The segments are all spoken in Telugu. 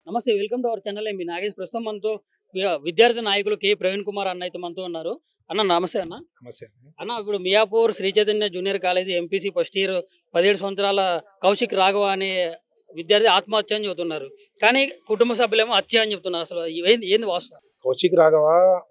నమస్తే. Welcome to our channel. MB Nagesh. ప్రస్తుతం మనతో విద్యార్థి నాయకులు కె ప్రవీణ్ కుమార్ అన్న అయితే మనతో ఉన్నారు. అన్న నమస్తే అన్న. నమస్తే అండి. అన్న ఇప్పుడు Miyapur Sri Chaitanya junior college MPC first year 17 సంవత్సరాల కౌశిక్ రాఘవ అనే విద్యార్థి ఆత్మహత్య అని చెబుతున్నారు. కానీ కుటుంబ సభ్యులేమో హత్య అని చెప్తున్నారు. అసలు ఏంది వాస్తవం? కౌశిక్ రాఘవ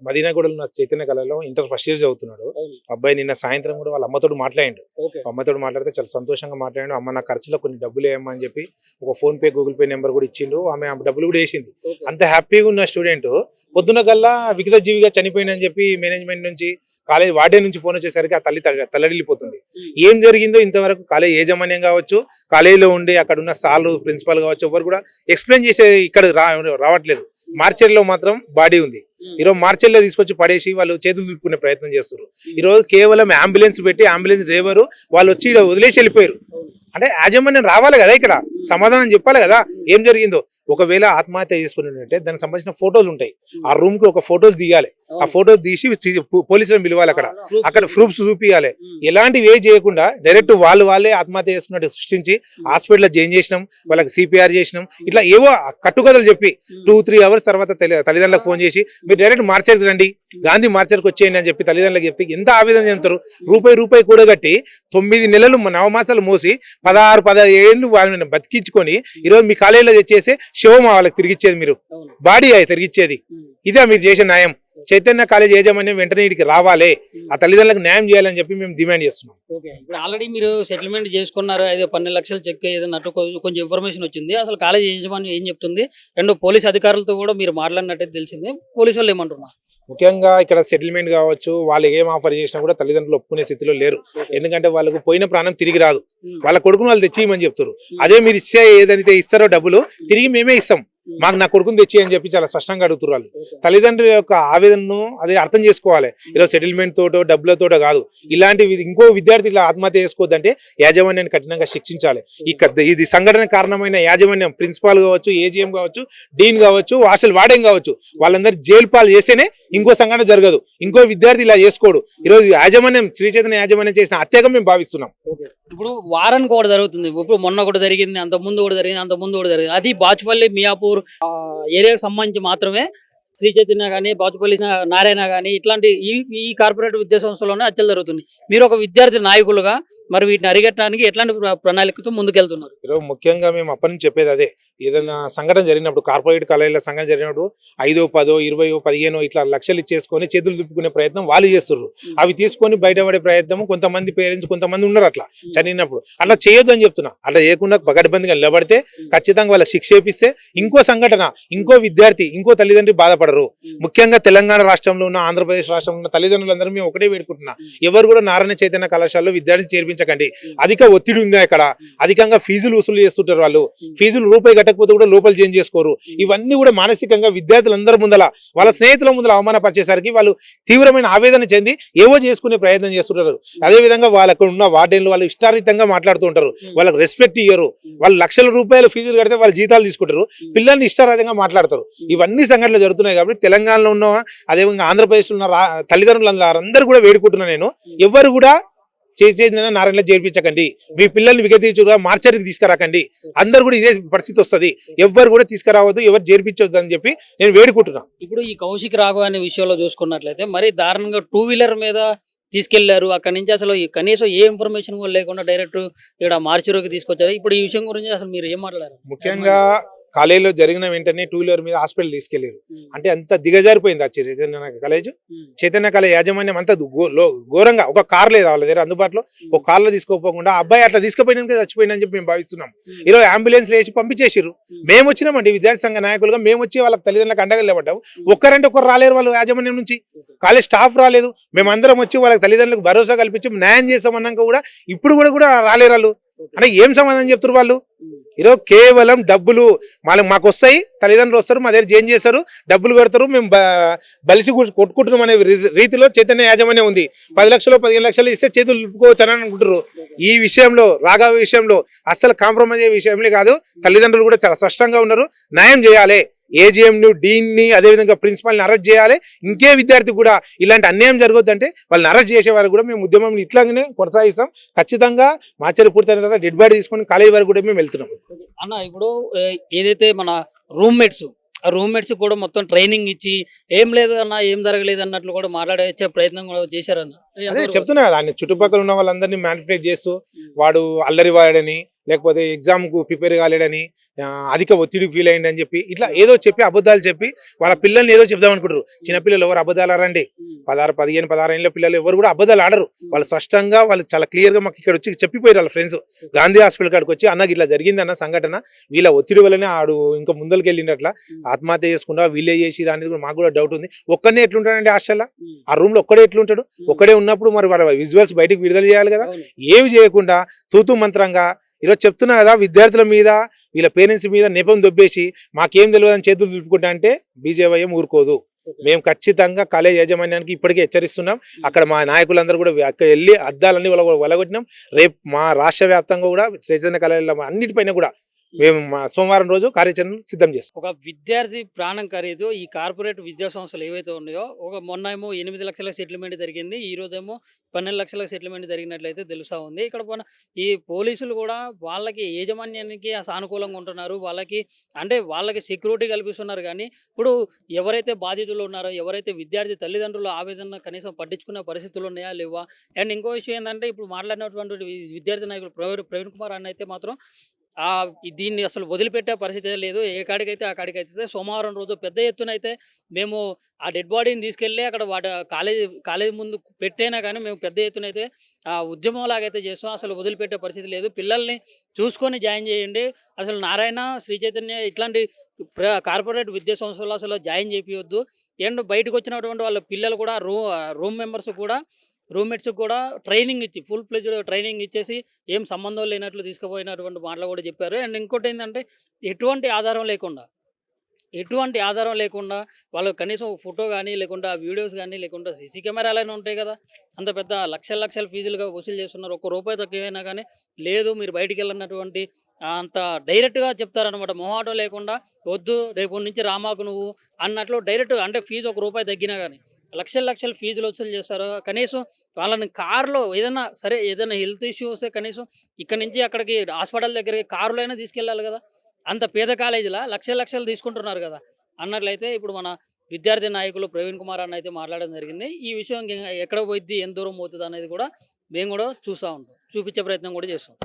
మదీనాగూడలో ఉన్న చైతన్య కళలో ఇంటర్ ఫస్ట్ ఇయర్ చదువుతున్నాడు. అబ్బాయి నిన్న సాయంత్రం కూడా వాళ్ళ అమ్మతోడు మాట్లాడిండు. అమ్మతోడు మాట్లాడితే చాలా సంతోషంగా మాట్లాడాడు. అమ్మ నా ఖర్చులో కొన్ని డబ్బులు వేయమ్మా అని చెప్పి ఒక phone pay Google pay number కూడా ఇచ్చిండు. ఆమె డబ్బులు కూడా వేసింది. అంత హ్యాపీగా ఉన్న స్టూడెంట్ పొద్దున కల్లా విగత జీవిగా చనిపోయిందని చెప్పి మేనేజ్మెంట్ నుంచి కాలేజ్ వార్డే నుంచి ఫోన్ వచ్చేసరికి ఆ తల్లి తల్లడిల్లిపోతుంది. ఏం జరిగిందో ఇంతవరకు కాలేజ్ యాజమాన్యం కావచ్చు, కాలేజీలో ఉండి అక్కడ ఉన్న సార్లు ప్రిన్సిపాల్ కావచ్చు, ఎవరు కూడా ఎక్స్ప్లెయిన్ చేసే ఇక్కడ రావట్లేదు. మార్చెల్లో మాత్రం బాడీ ఉంది. ఈరోజు మార్చెల్లో తీసుకొచ్చి పడేసి వాళ్ళు చేతులు దులుపుకునే ప్రయత్నం చేస్తారు. ఈరోజు కేవలం అంబులెన్స్ పెట్టి అంబులెన్స్ డ్రైవరు వాళ్ళు వచ్చి వదిలేసి వెళ్ళిపోయారు. అంటే యాజమాన్యం రావాలి కదా, ఇక్కడ సమాధానం చెప్పాలి కదా ఏం జరిగిందో. ఒకవేళ ఆత్మహత్య చేసుకున్నట్టే దానికి సంబంధించిన ఫోటోలు ఉంటాయి. ఆ రూమ్ కి ఒక ఫోటోలు తీయాలి. ఆ ఫోటో తీసి పోలీసులను పిలవాలి. అక్కడ ప్రూఫ్స్ చూపించాలి. ఎలాంటివి ఏ చేయకుండా డైరెక్ట్ వాళ్ళే ఆత్మహత్య చేసుకున్నట్టు సృష్టించి హాస్పిటల్లో జాయిన్ చేసినాం, వాళ్ళకి సిపిఆర్ చేసినాం. ఇట్లా ఏవో కట్టుకథలు చెప్పి 2-3 అవర్స్ తర్వాత తల్లిదండ్రులకు ఫోన్ చేసి మీరు డైరెక్ట్ మార్చర్కి రండి, గాంధీ మార్చర్కి వచ్చేయండి అని చెప్పి తల్లిదండ్రులకు చెప్తే ఎంత ఆవేదన చెందుతారు. రూపాయి కూడగట్టి 9 నెలలు 9 మాసాలు మోసి 16-17 ఏళ్ళు వాళ్ళని బతికించుకొని ఈరోజు మీ కాలేజీలో తెచ్చేసి శివం వాళ్ళకి తిరిగిచ్చేది, మీరు బాడీ తిరిగిచ్చేది. ఇదే మీరు చేసే న్యాయం. చైతన్య కాలేజ్ యాజమాన్యం వెంటనే ఇక్కడికి రావాలి, ఆ తల్లిదండ్రులకు న్యాయం చేయాలని చెప్పి మేము డిమాండ్ చేస్తున్నాం. ఇప్పుడు ఆల్రెడీ మీరు సెటిల్మెంట్ చేసుకున్నారు. 12 లక్షలు చెక్ ఏదన్నట్టు కొంచెం ఇన్ఫర్మేషన్ వచ్చింది. అసలు కాలేజ్ యాజమాన్యం ఏం చెప్తుంది? రెండు పోలీస్ అధికారులతో కూడా మీరు మాట్లాడినట్టు తెలిసింది. పోలీసు వాళ్ళు ఏమంటున్నారు? ముఖ్యంగా ఇక్కడ సెటిల్మెంట్ కావచ్చు, వాళ్ళు ఏం ఆఫర్ చేసినా కూడా తల్లిదండ్రులు ఒప్పుకునే స్థితిలో లేరు. ఎందుకంటే వాళ్ళకు పోయిన ప్రాణం తిరిగి రాదు. వాళ్ళ కొడుకును వాళ్ళు తెచ్చియమని చెప్తారు. అదే మీరు ఇచ్చే ఏదైతే ఇస్తారో డబ్బులు తిరిగి మేమే ఇస్తాం, మాకు నా కొడుకుని తెచ్చి అని చెప్పి చాలా స్పష్టంగా అడుగుతారు వాళ్ళు. తల్లిదండ్రుల యొక్క ఆవేదనను అది అర్థం చేసుకోవాలి. ఈరోజు సెటిల్మెంట్ తోటో డబ్బులతోటో కాదు. ఇలాంటివి ఇంకో విద్యార్థి ఇలా ఆత్మహత్య చేసుకోవద్దంటే యాజమాన్యాన్ని కఠినంగా శిక్షించాలి. ఇది సంఘటన కారణమైన యాజమాన్యం ప్రిన్సిపాల్ కావచ్చు, ఏజీఎం కావచ్చు, డీన్ కావచ్చు, హాస్టల్ వార్డెన్ కావచ్చు, వాళ్ళందరూ జైలు పాలు చేస్తేనే ఇంకో సంఘటన జరగదు. ఇంకో విద్యార్థి ఇలా చేసుకోడు. ఈరోజు యాజమాన్యం శ్రీ చైతన్య యాజమాన్యం చేసిన హత్యగా మేము భావిస్తున్నాం. ఇప్పుడు వారానికి కూడా జరుగుతుంది. ఇప్పుడు మొన్న కూడా జరిగింది, అంత ముందు కూడా జరిగింది. అది బాచుపల్లి మియాపూర్ ఏరియాకి సంబంధించి మాత్రమే శ్రీ చైతన్య కానీ, బాచుపల్లి నారాయణ కానీ ఇట్లాంటి ఈ కార్పొరేట్ విద్యా సంస్థలోనే హత్యలు జరుగుతుంది. మీరు ఒక విద్యార్థి నాయకులుగా మరి వీటిని అరికట్టడానికి ఎట్లాంటి ప్రణాళికతో ముందుకెళ్తున్నారు? ఈరోజు ముఖ్యంగా మేము అప్పటి నుంచి చెప్పేది అదే. ఏదైనా సంఘటన జరిగినప్పుడు, కార్పొరేట్ కాలేజీల సంఘటన జరిగినప్పుడు 5, 10, 20, 15 ఇట్లా లక్షలు ఇచ్చేసుకొని చేతులు తిప్పుకునే ప్రయత్నం వాళ్ళు చేస్తున్నారు. అవి తీసుకొని బయటపడే ప్రయత్నం కొంతమంది పేరెంట్స్ కొంతమంది ఉన్నారు. అట్లా చనినప్పుడు అట్లా చేయొద్దు అని చెప్తున్నా. అట్లా చేయకుండా పగడ్బందీగా నిలబడితే ఖచ్చితంగా వాళ్ళకి శిక్ష వేపిస్తే ఇంకో సంఘటన, ఇంకో విద్యార్థి, ఇంకో తల్లిదండ్రి బాధపడరు. ముఖ్యంగా తెలంగాణ రాష్ట్రంలో ఉన్న, ఆంధ్రప్రదేశ్ రాష్ట్రంలో ఉన్న తల్లిదండ్రులందరూ మేము ఒకటే వేడుకుంటున్నా, ఎవరు కూడా నారాయణ చైతన్య కళాశాలలో విద్యార్థి చేర్పించకండి. అధిక ఒత్తిడి ఉంది అక్కడ, అధికంగా ఫీజులు వసూలు చేస్తుంటారు. వాళ్ళు ఫీజులు రూపాయి కట్టకపోతే కూడా లోపల చేంజ్ చేసుకోరు. ఇవన్నీ కూడా మానసికంగా విద్యార్థులందరి ముందల, వాళ్ళ స్నేహితుల ముందల అవమానపరిచేసరికి వాళ్ళు తీవ్రమైన ఆవేదన చెంది ఏవో చేసుకునే ప్రయత్నం చేస్తుంటారు. అదేవిధంగా వాళ్ళకు ఉన్న వార్డెన్లు వాళ్ళు ఇష్టారీతంగా మాట్లాడుతూ ఉంటారు. వాళ్ళకి రెస్పెక్ట్ ఇయ్యరు. వాళ్ళు లక్షల రూపాయల ఫీజులు కడితే వాళ్ళు జీతాలు తీసుకుంటారు. పిల్లల్ని ఇష్టారాజంగా మాట్లాడతారు. ఇవన్నీ సంఘటనలు జరుగుతున్నాయి. కాబట్టి తెలంగాణలో ఉన్న, అదేవిధంగా ఆంధ్రప్రదేశ్లో ఉన్న తల్లిదండ్రులందరూ కూడా వేడుకుంటున్నా నేను, ఎవరు కూడా చైతన్య నారాయణలో చేర్పించకండి. మీ పిల్లల్ని విగతీచుగా మార్చరికి తీసుకురాకండి. అందరు కూడా ఇదే పరిస్థితి వస్తుంది. ఎవరు కూడా తీసుకురావద్దు, ఎవరు చేర్పించవద్దు అని చెప్పి నేను వేడుకుంటున్నా. ఇప్పుడు ఈ కౌశిక్ రాఘవ అనే విషయంలో చూసుకున్నట్లయితే మరి దారుణంగా 2 వీలర్ మీద తీసుకెళ్లారు. అక్కడి నుంచి అసలు కనీసం ఏ ఇన్ఫర్మేషన్ కూడా లేకుండా డైరెక్ట్ ఇక్కడ మార్చురోకి తీసుకొచ్చారు. ఇప్పుడు ఈ విషయం గురించి అసలు మీరు ఏం మాట్లాడారు? ముఖ్యంగా కాలేజీలో జరిగిన వెంటనే 2 వీలర్ మీద హాస్పిటల్ తీసుకెళ్లారు. అంటే అంత దిగజారిపోయింది ఆ చైతన్య కాలేజ్. చైతన్య కాలేజ్ యాజమాన్యం అంతా ఘోరంగా, ఒక కార్ లేదు వాళ్ళ దగ్గర అందుబాటులో, ఒక కార్లో తీసుకోకపోకుండా అబ్బాయి అట్లా తీసుకుపోయినాక చచ్చిపోయిందని చెప్పి మేము భావిస్తున్నాం. ఈరోజు అంబులెన్స్ వేసి పంపించేసారు. మేము వచ్చినామండి విద్యార్థి సంఘ నాయకులుగా, మేము వచ్చి వాళ్ళకి తల్లిదండ్రులకు అండగా నిలబడ్డాము. ఒక్కరంటే ఒకరు రాలేరు వాళ్ళు యాజమాన్యం నుంచి, కాలేజ్ స్టాఫ్ రాలేదు. మేమందరం వచ్చి వాళ్ళకి తల్లిదండ్రులకు భరోసా కల్పించి న్యాయం చేస్తామన్నాక కూడా ఇప్పుడు కూడా రాలేరు వాళ్ళు. అంటే ఏం సమాధానం చెప్తారు వాళ్ళు? ఈరోజు కేవలం డబ్బులు మాకు వస్తాయి, తల్లిదండ్రులు వస్తారు, మా దగ్గర చేంజ్ చేస్తారు, డబ్బులు పెడతారు, మేము బలిసి కొట్టుకుంటున్నాం అనే రీతిలో చైతన్య యాజమాన్యం ఉంది. 10 లక్షలు 15 లక్షలు ఇస్తే చేతులు నిలుపుకోవచ్చు అని అనుకుంటారు. ఈ విషయంలో, రాఘవ విషయంలో అస్సలు కాంప్రమైజ్ అయ్యే విషయంలో కాదు. తల్లిదండ్రులు కూడా చాలా స్పష్టంగా ఉన్నారు. న్యాయం చేయాలి. ఏజీఎంను, డీన్ని, అదేవిధంగా ప్రిన్సిపాల్ని అరెస్ట్ చేయాలి. ఇంకే విద్యార్థి కూడా ఇలాంటి అన్యాయం జరగొద్దంటే వాళ్ళని అరెస్ట్ చేసే వారు కూడా మేము ఉద్యమం ఇట్లాగనే కొనసాగిస్తాం. ఖచ్చితంగా మార్చరీ పూర్తయిన తర్వాత డెడ్ బాడీ తీసుకొని కాలేజీ వరకు కూడా మేము వెళ్తున్నాం. అన్న ఇప్పుడు ఏదైతే మన రూమ్మేట్స్ ఆ రూమ్మేట్స్ కూడా మొత్తం ట్రైనింగ్ ఇచ్చి ఏం లేదు అన్న ఏం జరగలేదు అన్నట్లు కూడా మాట్లాడే ప్రయత్నం కూడా చేశారన్న. అదే చెప్తున్నా కదా, ఆయన చుట్టుపక్కల ఉన్న వాళ్ళందరినీ మ్యానిపులేట్ చేస్తూ వాడు అల్లరి వాడని, లేకపోతే ఎగ్జామ్ కు ప్రిపేర్ కాలేడని, అధిక ఒత్తిడి ఫీల్ అయ్యింది అని చెప్పి ఇట్లా ఏదో చెప్పి అబద్ధాలు చెప్పి వాళ్ళ పిల్లల్ని ఏదో చెప్దాం అనుకుంటారు. చిన్నపిల్లలు ఎవరు అబద్ధాలు ఆడండి, 16, 15, 16 ఏళ్ళ పిల్లలు ఎవరు కూడా అబద్ధాలు ఆడరు. వాళ్ళు స్పష్టంగా వాళ్ళు చాలా క్లియర్ గా మాకు ఇక్కడ వచ్చి చెప్పిపోయారు. వాళ్ళ ఫ్రెండ్స్ గాంధీ హాస్పిటల్ కాడికి వచ్చి అన్నకి ఇట్లా జరిగింది అన్న సంఘటన, వీళ్ళ ఒత్తిడి వల్లనే ఆడు ఇంకా ముందరికి వెళ్ళినట్లా ఆత్మహత్య చేసుకుంటా వీళ్ళే చేసి అనేది కూడా మాకు కూడా డౌట్ ఉంది. ఒక్కనే ఎట్లుంటాడండి హాస్టల్లో, ఆ రూమ్ లో ఒక్కడే ఎట్లుంటాడు? ఒక్కడే ఉన్నప్పుడు మరి వాళ్ళ విజువల్స్ బయటకు విడుదల చేయాలి కదా. ఏమి చేయకుండా తూతు మంత్రంగా ఈరోజు చెప్తున్నా కదా, విద్యార్థుల మీద వీళ్ళ పేరెంట్స్ మీద నెపం దొబ్బేసి మాకేం తెలియదు అని చేతులు దులుపుకుంటా అంటే బీజేవైఎం ఊరుకోదు. మేము ఖచ్చితంగా కాలేజ్ యాజమాన్యానికి ఇప్పటికే హెచ్చరిస్తున్నాం. అక్కడ మా నాయకులందరూ కూడా అక్కడ వెళ్ళి అద్దాలన్నీ వలగొట్టినాం. రేపు మా రాష్ట్ర వ్యాప్తంగా కూడా చైతన్య కళాశాల అన్నిటిపైన కూడా మేము సోమవారం రోజు కార్యాచరణ సిద్ధం చేస్తాం. ఒక విద్యార్థి ప్రాణం ఖరీదు ఈ కార్పొరేట్ విద్యా సంస్థలు ఏవైతే ఉన్నాయో, మొన్న ఏమో 8 లక్షల సెటిల్మెంట్ జరిగింది, ఈ రోజేమో 12 లక్షల సెటిల్మెంట్ జరిగినట్లయితే తెలుస్తా ఉంది. ఇక్కడ ఈ పోలీసులు కూడా వాళ్ళకి యాజమాన్యానికి సానుకూలంగా ఉంటున్నారు. వాళ్ళకి సెక్యూరిటీ కల్పిస్తున్నారు. కానీ ఇప్పుడు ఎవరైతే బాధితులు ఉన్నారో, ఎవరైతే విద్యార్థి తల్లిదండ్రులు ఆవేదన కనీసం పట్టించుకునే పరిస్థితులు ఉన్నాయా లేవా? అండ్ ఇంకో విషయం ఏంటంటే, ఇప్పుడు మాట్లాడినటువంటి విద్యార్థి నాయకులు ప్రవీణ్ కుమార్ అన్న అయితే మాత్రం దీన్ని అసలు వదిలిపెట్టే పరిస్థితి లేదు. ఏ కాడికైతే ఆ కాడికైతే సోమవారం రోజు పెద్ద ఎత్తున అయితే మేము ఆ డెడ్ బాడీని తీసుకెళ్ళి అక్కడ కాలేజీ ముందు పెట్టైనా కానీ మేము పెద్ద ఎత్తున అయితే ఉద్యమం లాగైతే చేస్తాం. అసలు వదిలిపెట్టే పరిస్థితి లేదు. పిల్లల్ని చూసుకొని జాయిన్ చేయండి. అసలు నారాయణ, శ్రీ చైతన్య ఇట్లాంటి కార్పొరేట్ విద్యా సంస్థలు అసలు జాయిన్ చేపియొద్దు. అండ్ బయటకు వచ్చినటువంటి వాళ్ళ పిల్లలు కూడా రూమ్మేట్స్ కూడా ట్రైనింగ్ ఇచ్చి ఫుల్ ఫ్లెడ్జ్డ్ ట్రైనింగ్ ఇచ్చేసి ఏం సంబంధం లేనట్లు తీసుకుపోయినటువంటి మాటలు కూడా చెప్పారు. అండ్ ఇంకోటి ఏంటంటే, ఎటువంటి ఆధారం లేకుండా వాళ్ళు కనీసం ఫోటో కానీ లేకుండా వీడియోస్ కానీ లేకుండా సీసీ కెమెరాలైనా ఉంటాయి కదా, అంత పెద్ద లక్షల ఫీజులుగా వసూలు చేస్తున్నారు. ₹1 తక్కువైనా కానీ లేదు మీరు బయటికి వెళ్ళినటువంటి అంత డైరెక్ట్గా చెప్తారనమాట. మొహాటం లేకుండా వద్దు రేపు నుంచి రామాకు నువ్వు అన్నట్లు డైరెక్ట్గా, అంటే ఫీజు ₹1 తగ్గినా కానీ లక్షల ఫీజులు వసూలు చేస్తారు. కనీసం వాళ్ళని కారులో ఏదైనా హెల్త్ ఇష్యూ వస్తే కనీసం ఇక్కడ నుంచి అక్కడికి హాస్పిటల్ దగ్గరికి కారులో అయినా తీసుకెళ్ళాలి కదా. అంత పేద కాలేజీలా లక్షలు తీసుకుంటున్నారు కదా అన్నట్లయితే ఇప్పుడు మన విద్యార్థి నాయకులు ప్రవీణ్ కుమార్ అన్న అయితే మాట్లాడడం జరిగింది. ఈ విషయం ఎక్కడ పోయిద్ది, ఎంత దూరం పోతుంది అనేది కూడా మేము కూడా చూస్తూ ఉంటాం, చూపించే ప్రయత్నం కూడా చేస్తాం.